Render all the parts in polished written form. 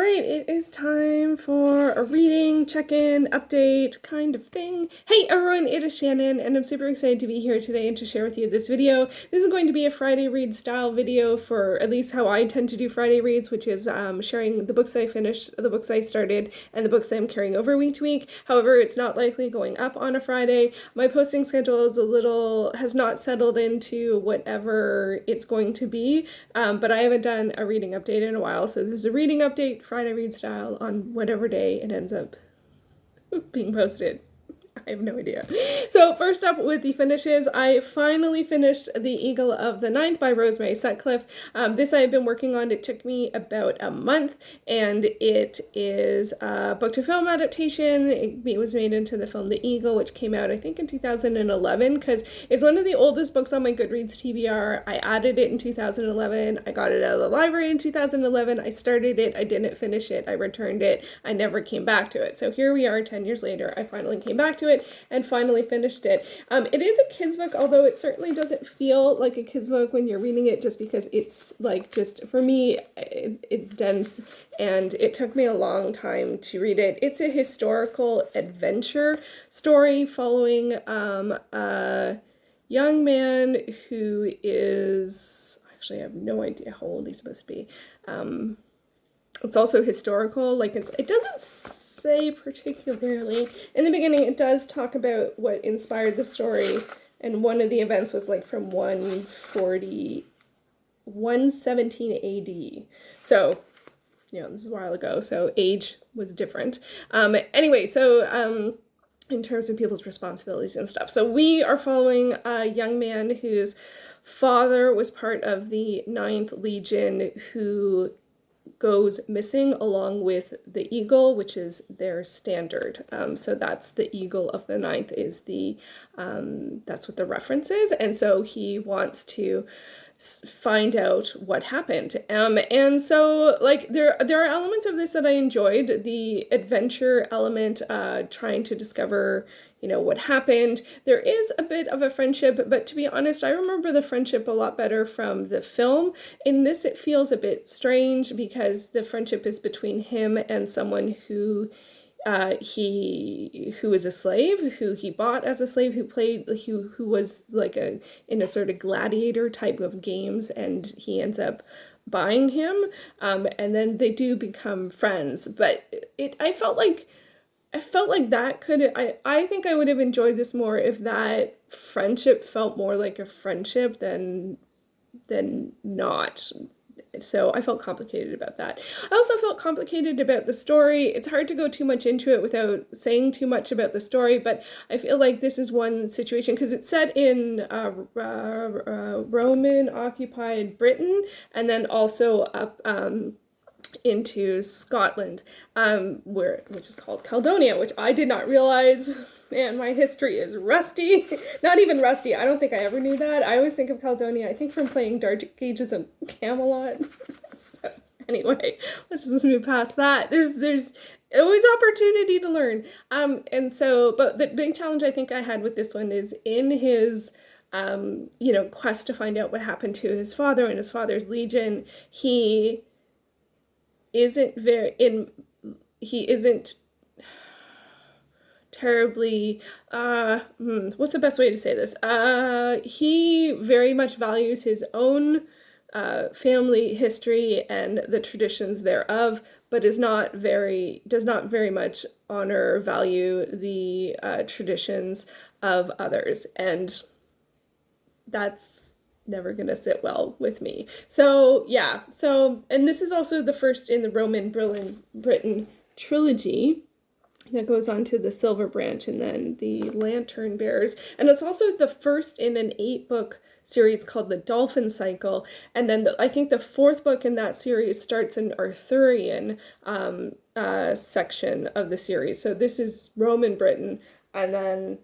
Alright, it is time for a reading, check-in, update kind of thing. Hey everyone, it is Shannon, and I'm super excited to be here today and to share with you this video. This is going to be a Friday read style video for at least how I tend to do Friday reads, which is sharing the books I finished, the books I started, and the books I'm carrying over week to week. However, it's not likely going up on a Friday. My posting schedule is has not settled into whatever it's going to be, but I haven't done a reading update in a while, so this is a reading update, Friday read style, on whatever day it ends up being posted. I have no idea. So first up with the finishes, I finally finished The Eagle of the Ninth by Rosemary Sutcliff. This I have been working on. It took me about a month, and it is a book-to-film adaptation. It was made into the film The Eagle, which came out, I think, in 2011, because it's one of the oldest books on my Goodreads TBR. I added it in 2011. I got it out of the library in 2011. I started it. I didn't finish it. I returned it. I never came back to it. So here we are 10 years later. I finally came back to it and finally finished it. It is a kid's book, although it certainly doesn't feel like a kid's book when you're reading it, just because it's like, just for me, it's dense and it took me a long time to read it. It's a historical adventure story following a young man who is, actually I have no idea how old he's supposed to be. It's also historical, like it doesn't say particularly. In the beginning, it does talk about what inspired the story, and one of the events was like from 117 AD. So, this is a while ago, so age was different. Anyway, so in terms of people's responsibilities and stuff. So we are following a young man whose father was part of the 9th Legion, who goes missing along with the eagle, which is their standard. So that's the Eagle of the Ninth is that's what the reference is. And so he wants to find out what happened. And so like there are elements of this that I enjoyed. The adventure element, trying to discover what happened. There is a bit of a friendship, but to be honest, I remember the friendship a lot better from the film. In this, it feels a bit strange because the friendship is between him and someone who is a slave, who he bought as a slave, who was like in a sort of gladiator type of games, and he ends up buying him, and then they do become friends. But I felt like that I think I would have enjoyed this more if that friendship felt more like a friendship than not. So I felt complicated about that. I also felt complicated about the story. It's hard to go too much into it without saying too much about the story, but I feel like this is one situation, because it's set in Roman-occupied Britain, and then also up into Scotland, which is called Caledonia, which I did not realize. Man, my history is rusty. Not even rusty. I don't think I ever knew that. I always think of Caledonia, I think, from playing Dark Ages of Camelot. So anyway, let's just move past that. There's always opportunity to learn. And so, but the big challenge I think I had with this one is in his quest to find out what happened to his father and his father's legion. He isn't terribly, what's the best way to say this? He very much values his own family history and the traditions thereof, but does not very much honor or value the traditions of others, and that's never gonna sit well with me. So yeah, and this is also the first in the Roman Britain trilogy that goes on to the Silver Branch and then the Lantern Bearers, and it's also the first in an 8-book series called the Dolphin Cycle, and then I think the 4th book in that series starts an Arthurian section of the series. So this is Roman Britain, and then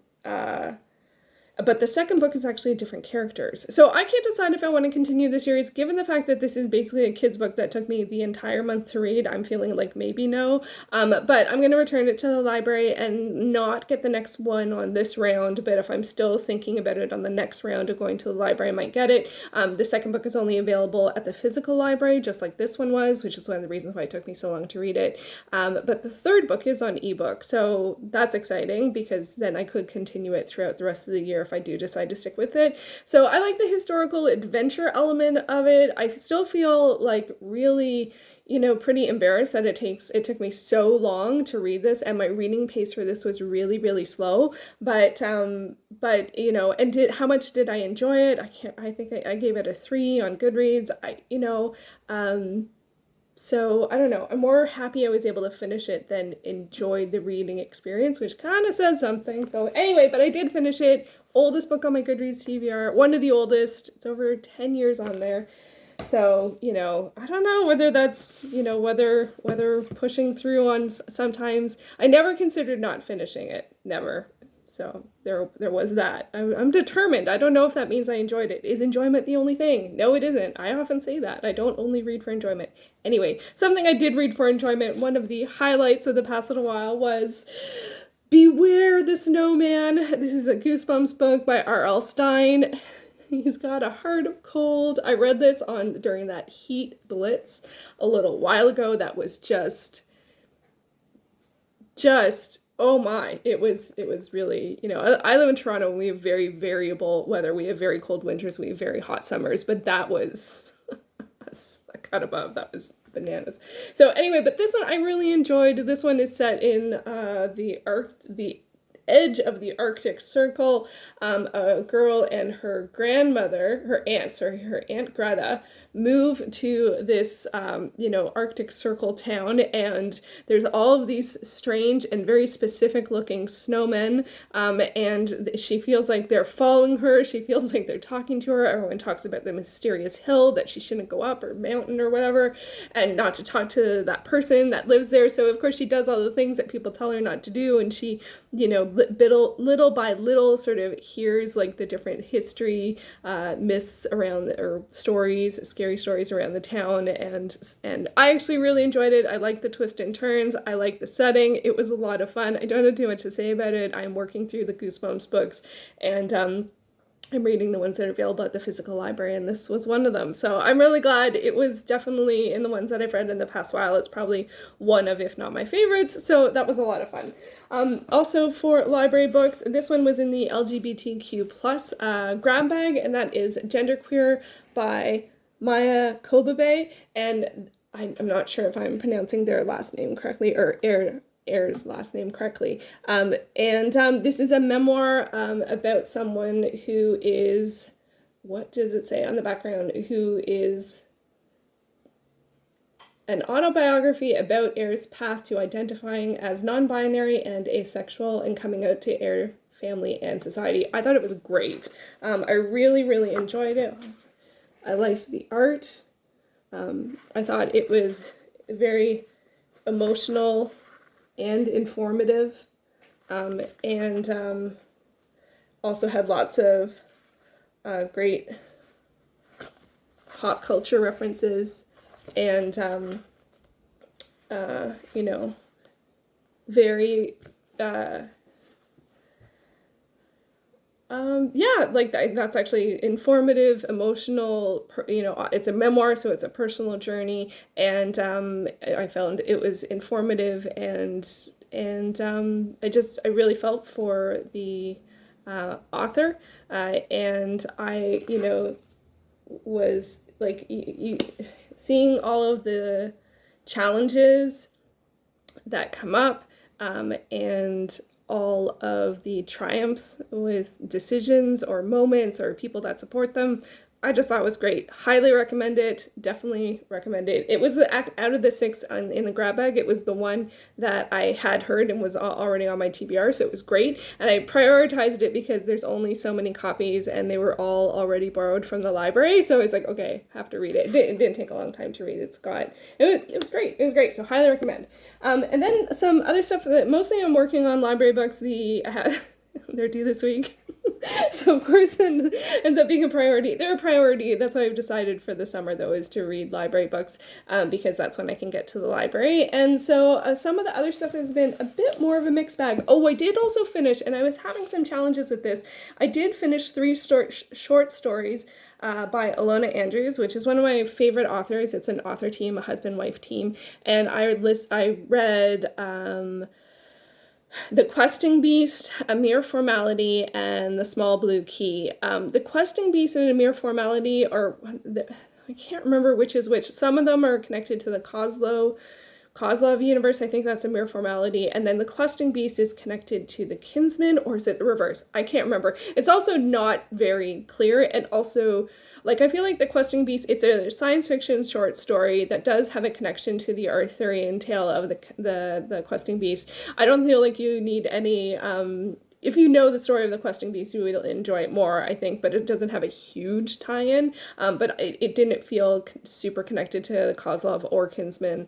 But the second book is actually different characters. So I can't decide if I want to continue the series. Given the fact that this is basically a kid's book that took me the entire month to read, I'm feeling like maybe no. But I'm going to return it to the library and not get the next one on this round. But if I'm still thinking about it on the next round of going to the library, I might get it. The second book is only available at the physical library, just like this one was, which is one of the reasons why it took me so long to read it. But the third book is on ebook. So that's exciting because then I could continue it throughout the rest of the year if I do decide to stick with it. So I like the historical adventure element of it. I still feel like really, pretty embarrassed that it took me so long to read this, and my reading pace for this was really, really slow. But how much did I enjoy it? I think I gave it a 3 on Goodreads. So I don't know, I'm more happy I was able to finish it than enjoy the reading experience, which kind of says something. So anyway, but I did finish it. Oldest book on my Goodreads TBR, one of the oldest. It's over 10 years on there. So, I don't know whether that's, whether pushing through on sometimes. I never considered not finishing it, never. So there was that. I'm determined. I don't know if that means I enjoyed it. Is enjoyment the only thing? No, it isn't. I often say that. I don't only read for enjoyment. Anyway, something I did read for enjoyment, one of the highlights of the past little while was Beware the Snowman. This is a Goosebumps book by R.L. Stine. He's got a heart of cold. I read this during that heat blitz a little while ago. That was just oh my, it was really, I live in Toronto and we have very variable weather. We have very cold winters, we have very hot summers, but that was a cut above. That was bananas. So anyway, but this one I really enjoyed. This one is set in the edge of the Arctic Circle. A girl and her grandmother, her Aunt Greta, move to this, Arctic Circle town, and there's all of these strange and very specific looking snowmen, and she feels like they're following her. She feels like they're talking to her. Everyone talks about the mysterious hill that she shouldn't go up, or mountain or whatever, and not to talk to that person that lives there. So of course she does all the things that people tell her not to do, and she, little by little sort of hears like the different history, myths around, or stories, scary stories around the town, and I actually really enjoyed it. I liked the twists and turns. I liked the setting. It was a lot of fun. I don't have too much to say about it. I'm working through the Goosebumps books, and I'm reading the ones that are available at the physical library, and this was one of them. So I'm really glad. It was definitely, in the ones that I've read in the past while, it's probably one of, if not my favorites. So that was a lot of fun. Also for library books, this one was in the LGBTQ plus grab bag, and that is Genderqueer by Maia Kobabe, and I'm not sure if I'm pronouncing their last name correctly, or Air's last name correctly. This is a memoir about someone who is, what does it say on the background, who is an autobiography about Air's path to identifying as non-binary and asexual and coming out to Air family and society. I thought it was great. I really, really enjoyed it. I liked the art. I thought it was very emotional and informative, and also had lots of great pop culture references, and very that's actually informative, emotional, it's a memoir, so it's a personal journey, and I found it was informative, and I really felt for the author, and I, was like, seeing all of the challenges that come up, and all of the triumphs with decisions or moments or people that support them. I just thought it was great. Highly recommend it. Definitely recommend it. It was out of the 6 in the grab bag. It was the one that I had heard and was already on my TBR, so it was great. And I prioritized it because there's only so many copies, and they were all already borrowed from the library. So I was like, okay, have to read it. It didn't take a long time to read. It was great. It was great. So highly recommend. And then some other stuff that mostly I'm working on library books. They're due this week. So of course then ends up being a priority. They're a priority. That's what I've decided for the summer though, is to read library books, because that's when I can get to the library. And so some of the other stuff has been a bit more of a mixed bag. Oh, I did also finish, and I was having some challenges with this. I did finish 3 short stories by Ilona Andrews, which is one of my favorite authors. It's an author team, a husband-wife team, and I read The Questing Beast, A Mere Formality, and The Small Blue Key. The Questing Beast and A Mere Formality are, I can't remember which is which. Some of them are connected to the Koslov universe. I think that's A Mere Formality. And then The Questing Beast is connected to the Kinsmen, or is it the reverse? I can't remember. It's also not very clear, and also, like, I feel like The Questing Beast, it's a science fiction short story that does have a connection to the Arthurian tale of the Questing Beast. I don't feel like you need any, if you know the story of the Questing Beast, you will enjoy it more, I think, but it doesn't have a huge tie-in, but it didn't feel super connected to Koslov or Kinsmen,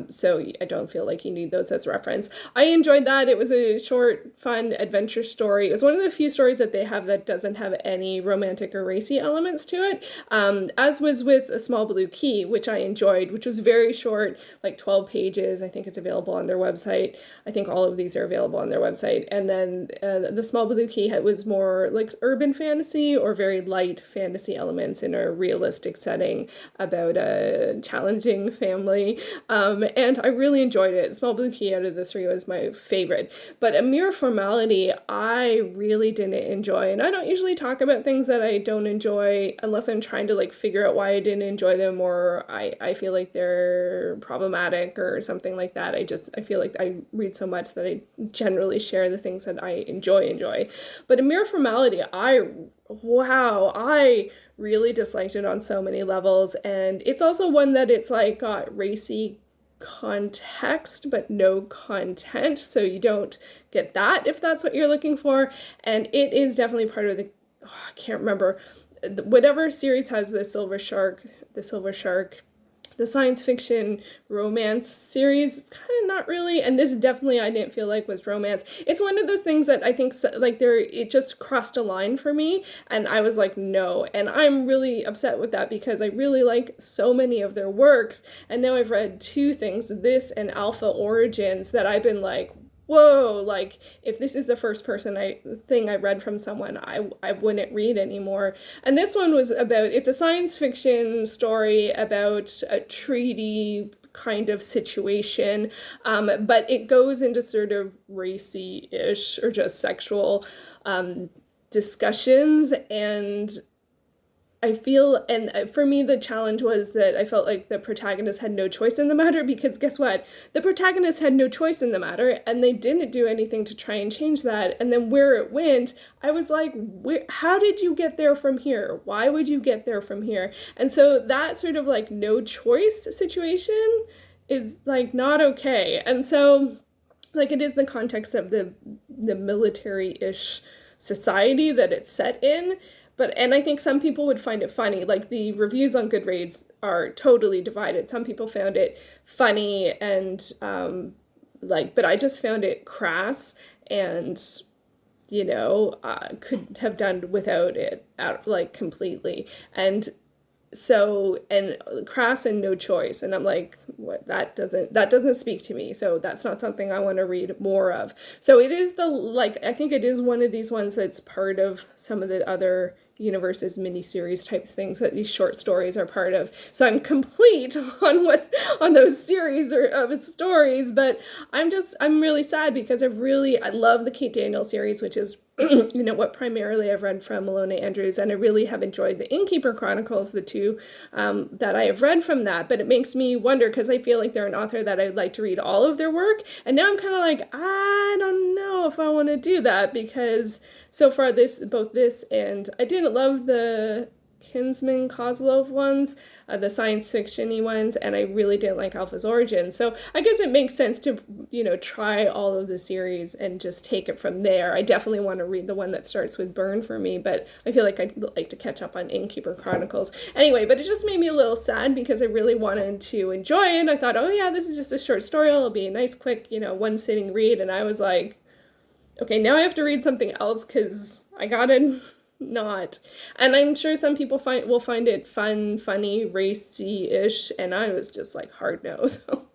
so I don't feel like you need those as reference. I enjoyed that. It was a short, fun adventure story. It was one of the few stories that they have that doesn't have any romantic or racy elements to it, as was with A Small Blue Key, which I enjoyed, which was very short, like 12 pages. I think it's available on their website. I think all of these are available on their website. And then The Small Blue Key was more like urban fantasy or very light fantasy elements in a realistic setting about a challenging family. And I really enjoyed it. Small Blue Key out of the 3 was my favorite. But A Mere Formality, I really didn't enjoy. And I don't usually talk about things that I don't enjoy unless I'm trying to like figure out why I didn't enjoy them, or I feel like they're problematic or something like that. I feel like I read so much that I generally share the things that I enjoy. But A Mere Formality, I really disliked it on so many levels. And it's also one that it's like got racy context but no content, so you don't get that if that's what you're looking for. And it is definitely part of I can't remember, whatever series has the Silver Shark, the science fiction romance series. It's kind of not really, and this definitely I didn't feel like was romance. It's one of those things that I think like it just crossed a line for me, and I was like, no. And I'm really upset with that because I really like so many of their works, and now I've read 2 things, this and Alpha Origins, that I've been like, whoa, like, if this is the first thing I read from someone, I wouldn't read anymore. And this one was it's a science fiction story about a treaty kind of situation, but it goes into sort of racy-ish or just sexual discussions, and I feel, and for me, the challenge was that I felt like the protagonist had no choice in the matter, because guess what? The protagonist had no choice in the matter, and they didn't do anything to try and change that. And then where it went, I was like, how did you get there from here? Why would you get there from here? And so that sort of like no choice situation is like not okay. And so like it is the context of the military-ish society that it's set in. And I think some people would find it funny. Like, the reviews on Goodreads are totally divided. Some people found it funny and, but I just found it crass and, could have done without it, completely. And so, and crass and no choice. And I'm like, what, that doesn't speak to me. So that's not something I want to read more of. So it is I think it is one of these ones that's part of some of the other universes miniseries type things that these short stories are part of. So I'm complete on those series of stories, but I'm really sad because I love the Kate Daniel series, which is what primarily I've read from Ilona Andrews, and I really have enjoyed the Innkeeper Chronicles, the 2 that I have read from that. But it makes me wonder, because I feel like they're an author that I'd like to read all of their work, and now I'm kind of like, I don't know if I want to do that, because so far both this and I didn't love the Kinsmen Koslov ones, the science fiction-y ones, and I really didn't like Alpha's Origin. So I guess it makes sense to, try all of the series and just take it from there. I definitely want to read the one that starts with Burn for me, but I feel like I'd like to catch up on Innkeeper Chronicles. Anyway, but it just made me a little sad because I really wanted to enjoy it. I thought, oh yeah, this is just a short story. It'll be a nice, quick, one sitting read. And I was like, okay, now I have to read something else because I gotta not. And I'm sure some people will find it fun, funny, racy-ish, and I was just like hard no. So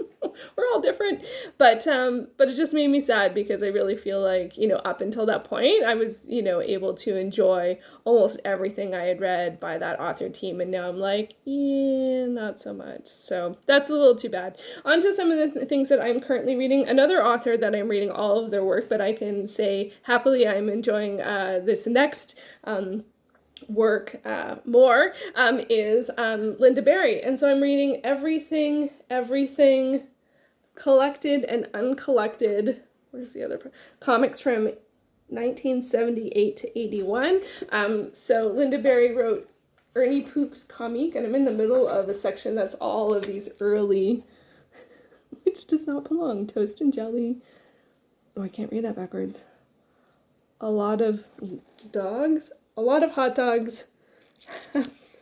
we're all different. But it just made me sad because I really feel like, up until that point, I was, able to enjoy almost everything I had read by that author team, and now I'm like, yeah, not so much. So that's a little too bad. On to some of the things that I'm currently reading. Another author that I'm reading all of their work, but I can say happily I'm enjoying this next work more, is Lynda Barry. And so I'm reading Everything, Collected and Uncollected. Where's the other part? Comics from 1978 to 81. So Lynda Barry wrote Ernie Pook's comic, and I'm in the middle of a section that's all of these early, which does not belong, toast and jelly. Oh, I can't read that backwards. A lot of dogs, a lot of hot dogs,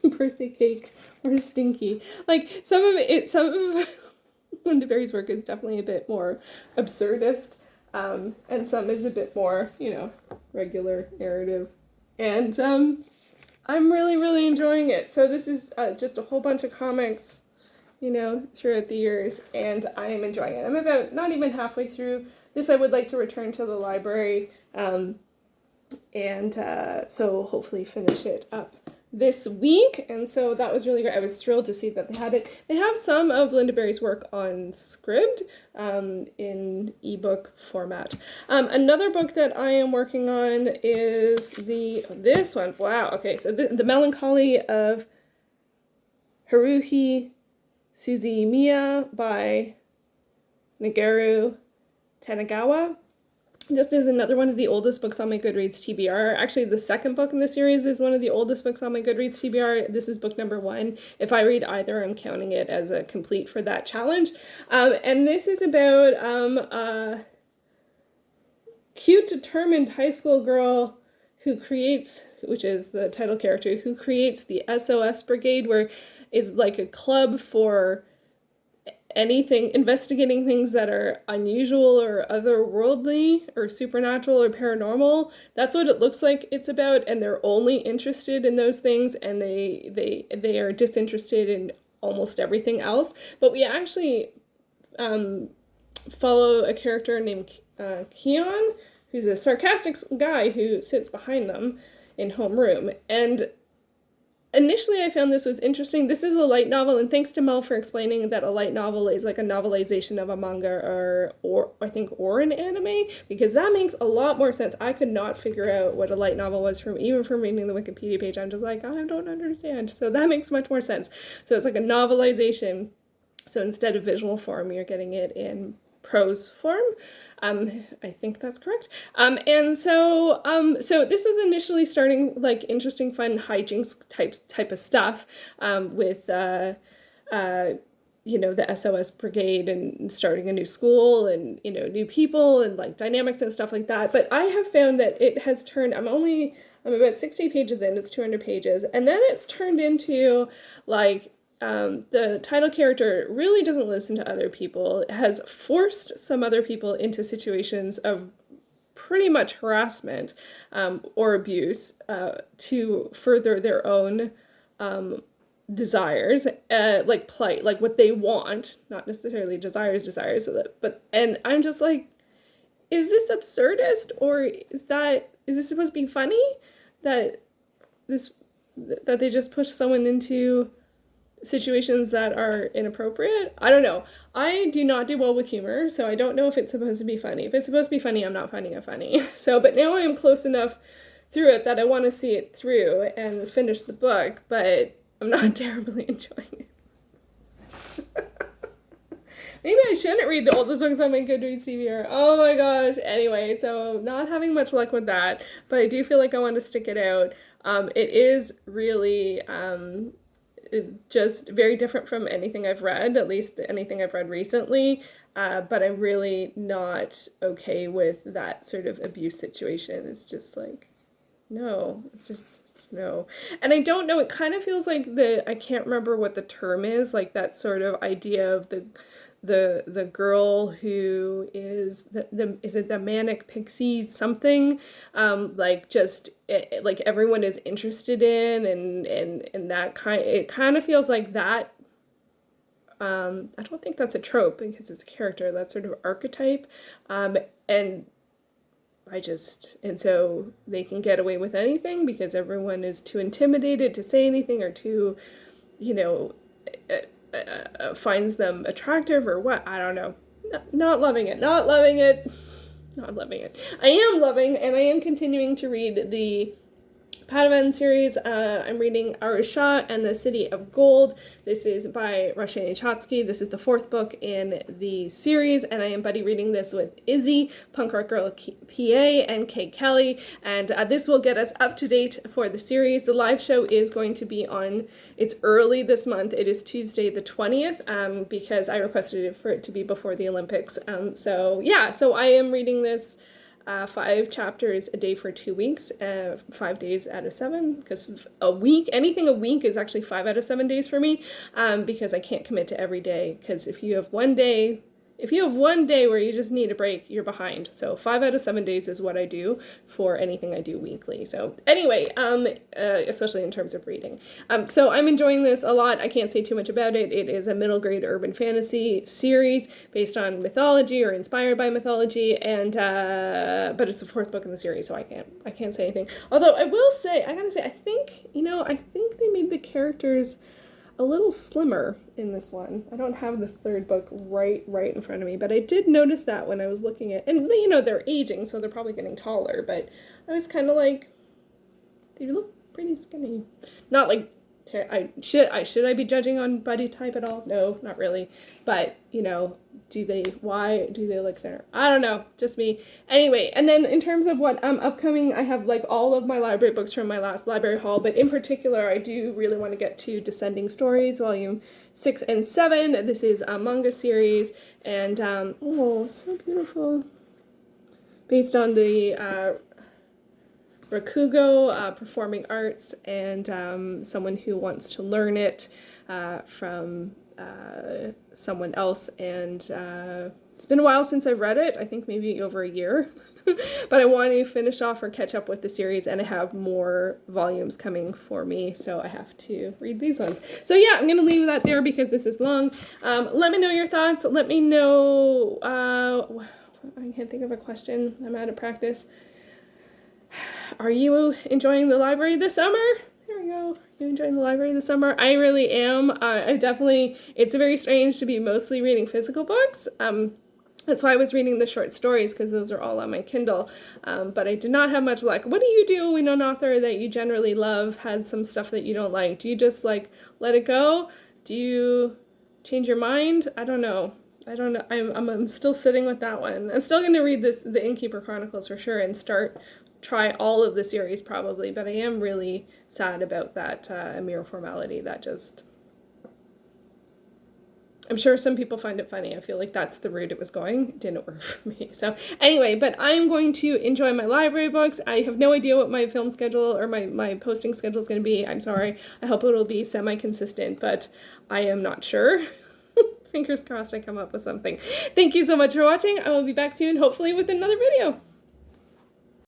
birthday cake, or stinky. Like some of Lynda Barry's work is definitely a bit more absurdist, and some is a bit more, regular narrative. And I'm really, really enjoying it. So this is just a whole bunch of comics, throughout the years, and I am enjoying it. I'm about not even halfway through this. I would like to return to the library, and so hopefully finish it up this week. And so that was really great. I was thrilled to see that they had it. They have some of Lynda Barry's work on Scribd in ebook format. Another book that I am working on is this one. Wow. Okay, so the Melancholy of Haruhi Suzumiya by Nagaru Tanagawa. This is another one of the oldest books on my Goodreads TBR. Actually, the second book in the series is one of the oldest books on my Goodreads TBR. This is book number 1. If I read either, I'm counting it as a complete for that challenge. And this is about a cute, determined high school girl who creates, which is the title character, who creates the SOS Brigade, where is like a club for anything, investigating things that are unusual or otherworldly or supernatural or paranormal. That's what it looks like it's about, and they're only interested in those things, and they are disinterested in almost everything else. But we actually follow a character named Keon, who's a sarcastic guy who sits behind them in homeroom. And initially, I found this was interesting. This is a light novel, and thanks to Mel for explaining that a light novel is like a novelization of a manga or I think an anime, because that makes a lot more sense. I could not figure out what a light novel was even from reading the Wikipedia page. I'm just like, I don't understand. So that makes much more sense. So it's like a novelization. So instead of visual form, you're getting it in prose form. I think that's correct. And so this was initially starting like interesting, fun hijinks type of stuff, with the SOS Brigade and starting a new school and, new people and like dynamics and stuff like that. But I have found that it has turned, I'm about 60 pages in, it's 200 pages. And then it's turned into like, the title character really doesn't listen to other people, has forced some other people into situations of pretty much harassment or abuse to further their own desires, like plight, like what they want, not necessarily desires, and I'm just like, is this absurdist, or is this supposed to be funny that they just push someone into situations that are inappropriate? I don't know. I do not do well with humor, so I don't know if it's supposed to be funny. If it's supposed to be funny, I'm not finding it funny. So, but now I am close enough through it that I want to see it through and finish the book, but I'm not terribly enjoying it. Maybe I shouldn't read the oldest books on my Goodreads TBR. Oh my gosh. Anyway, so not having much luck with that, but I do feel like I want to stick it out. It is really just very different from anything I've read, at least anything I've read recently, but I'm really not okay with that sort of abuse situation. It's just like, no, it's just no. And I don't know, it kind of feels like I can't remember what the term is, like that sort of idea of the girl who is is it the manic pixie something, like just like everyone is interested in, and that it kind of feels like that. I don't think that's a trope because it's a character, that sort of archetype, and and so they can get away with anything because everyone is too intimidated to say anything, or too, you know, finds them attractive or what. I don't know. Not loving it. Not loving it. Not loving it. I am loving, and I am continuing to read the Pandava series. I'm reading Shah and the City of Gold. This is by Roshani. This is the 4th book in the series, and I am buddy reading this with Izzy, Punk Rock Girl PA, and Kate Kelly, and this will get us up to date for the series. The live show is going to be on, it's early this month, it is Tuesday the 20th, because I requested it for it to be before the Olympics. So yeah, so I am reading this 5 chapters a day for 2 weeks, 5 days out of 7, because anything a week is actually 5 out of 7 days for me, because I can't commit to every day, because if you have one day where you just need a break, you're behind. So 5 out of 7 days is what I do for anything I do weekly. So anyway, especially in terms of reading. So I'm enjoying this a lot. I can't say too much about it. It is a middle grade urban fantasy series based on mythology or inspired by mythology, and but it's the 4th book in the series, so I can't say anything. Although I gotta say, I think they made the characters a little slimmer in this one. I don't have the 3rd book right in front of me, but I did notice that when I was looking at, and they're aging, so they're probably getting taller, but I was kind of like, they look pretty skinny. Not like, should I be judging on body type at all? No, not really. But, why do they look thinner? I don't know, just me. Anyway, and then in terms of what upcoming, I have like all of my library books from my last library haul, but in particular, I do really want to get to Descending Stories, volume 6 and 7. This is a manga series, and oh, so beautiful. Based on the Rakugo, performing arts, and someone who wants to learn it from someone else, and it's been a while since I've read it. I think maybe over a year. But I want to finish off or catch up with the series, and I have more volumes coming for me, so I have to read these ones. So yeah, I'm going to leave that there because this is long. Let me know your thoughts. Let me know, I can't think of a question. I'm out of practice. Are you enjoying the library this summer? There we go. Are you enjoying the library this summer? I really am. It's very strange to be mostly reading physical books. That's why I was reading the short stories, because those are all on my Kindle. But I did not have much luck. What do you do when an author that you generally love has some stuff that you don't like? Do you just like let it go? Do you change your mind? I don't know. I'm still sitting with that one. I'm still going to read the Innkeeper Chronicles for sure, and try all of the series probably, but I am really sad about that mere formality. That just, I'm sure some people find it funny. I feel like that's the route it was going. It didn't work for me. So anyway, but I'm going to enjoy my library books. I have no idea what my film schedule or my posting schedule is going to be. I'm sorry. I hope it'll be semi-consistent, but I am not sure. Fingers crossed I come up with something. Thank you so much for watching. I will be back soon, hopefully with another video.